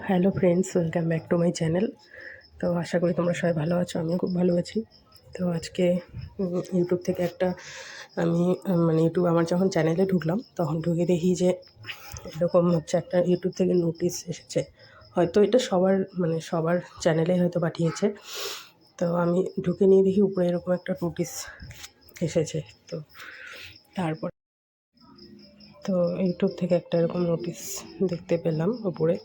Hello friends, welcome back to my channel. তো আশা করি তোমরা সবাই ভালো আছো, আমিও খুব ভালো আছি। তো আজকে ইউটিউব থেকে একটা আমি ইউটিউব আমার যখন চ্যানেলে ঢুকলাম তখন ঢুকে দেখি যে এরকম হচ্ছে একটা ইউটিউব থেকে নোটিশ এসেছে। হয়তো এটা সবার চ্যানেলে হয়তো পাঠিয়েছে। তো আমি ঢুকে নিয়ে দেখি উপরে এরকম একটা নোটিশ এসেছে। তারপর ইউটিউব থেকে একটা এরকম নোটিশ দেখতে পেলাম উপরে।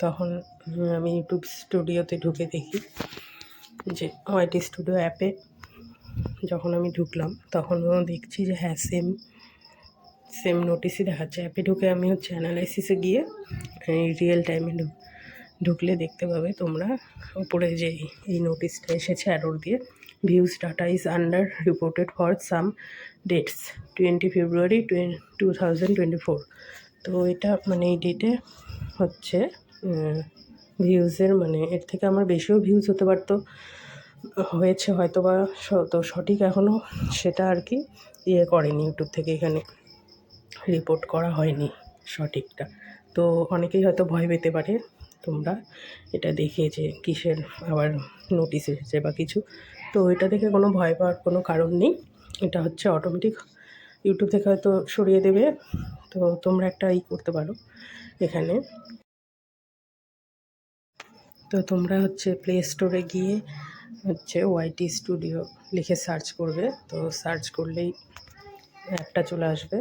তখন আমি ইউটিউব স্টুডিওতে ঢুকে দেখি যে ওয়াইটি স্টুডিও অ্যাপে যখন আমি ঢুকলাম তখন দেখছি যে হ্যাঁ সেম নোটিশই দেখাচ্ছে। অ্যাপে ঢুকে আমি হচ্ছে অ্যানালাইসিসে গিয়ে রিয়েল টাইমে ঢুকলে দেখতে পাবে তোমরা উপরে যে এই নোটিশটা এসেছে অ্যারোর দিয়ে, views data is under reported for some dates 20 ফেব্রুয়ারি 2024। তো এটা এই ডেটে হচ্ছে ভিউজের এর থেকে আমার বেশিও ভিউজ হতে পারতো, হয়েছে হয়তো বা। তো সঠিক এখনও সেটা আর কি করেনি ইউটিউব থেকে, এখানে রিপোর্ট করা হয়নি সঠিকটা। তো অনেকেই হয়তো ভয় পেতে পারে তোমরা এটা দেখে যে কিসের আবার নোটিশ এসেছে বা কিছু। তো এটা দেখে কোনো ভয় পাওয়ার কোনো কারণ নেই। এটা হচ্ছে অটোমেটিক ইউটিউব থেকে হয়তো সরিয়ে দেবে। তো তোমরা একটা করতে পারো এখানে। তো তোমরা হচ্ছে প্লে স্টোরে গিয়ে হচ্ছে ওয়াইটি স্টুডিও লিখে সার্চ করবে। তো সার্চ করলেই অ্যাপটা চলে আসবে।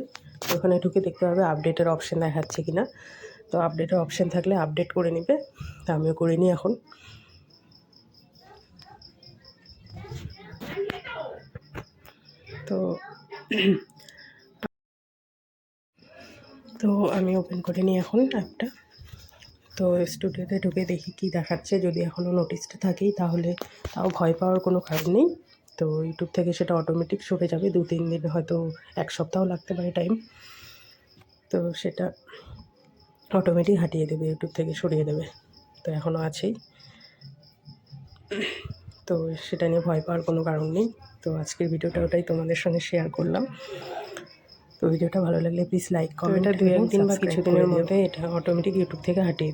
ওখানে ঢুকে দেখতে পাবে আপডেটের অপশান দেখাচ্ছে কি না। তো আপডেটের অপশান থাকলে আপডেট করে নিবে। তা আমিও করে নিই এখন। তো আমি ওপেন করে নিই এখন অ্যাপটা। তো স্টুডিওতে ঢুকে দেখি কি দেখাচ্ছে। যদি এখনও নোটিশটা থাকেই তাহলে তাও ভয় পাওয়ার কোনো কারণ নেই। তো ইউটিউব থেকে সেটা অটোমেটিক সরে যাবে 2-3 দিন, হয়তো 1 সপ্তাহ লাগতে পারে টাইম। তো সেটা অটোমেটিক হাটিয়ে দেবে, ইউটিউব থেকে সরিয়ে দেবে। তো এখনও আছেই। তো সেটা নিয়ে ভয় পাওয়ার কোনো কারণ নেই। তো আজকের ভিডিওটা ওটাই তোমাদের সঙ্গে শেয়ার করলাম। তো ভিডিওটা ভালো লাগলে প্লিজ লাইক, কমেন্ট, এটা 2-1 দিন বা কিছুদিনের মধ্যে এটা অটোমেটিক ইউটিউব থেকে হাটিয়ে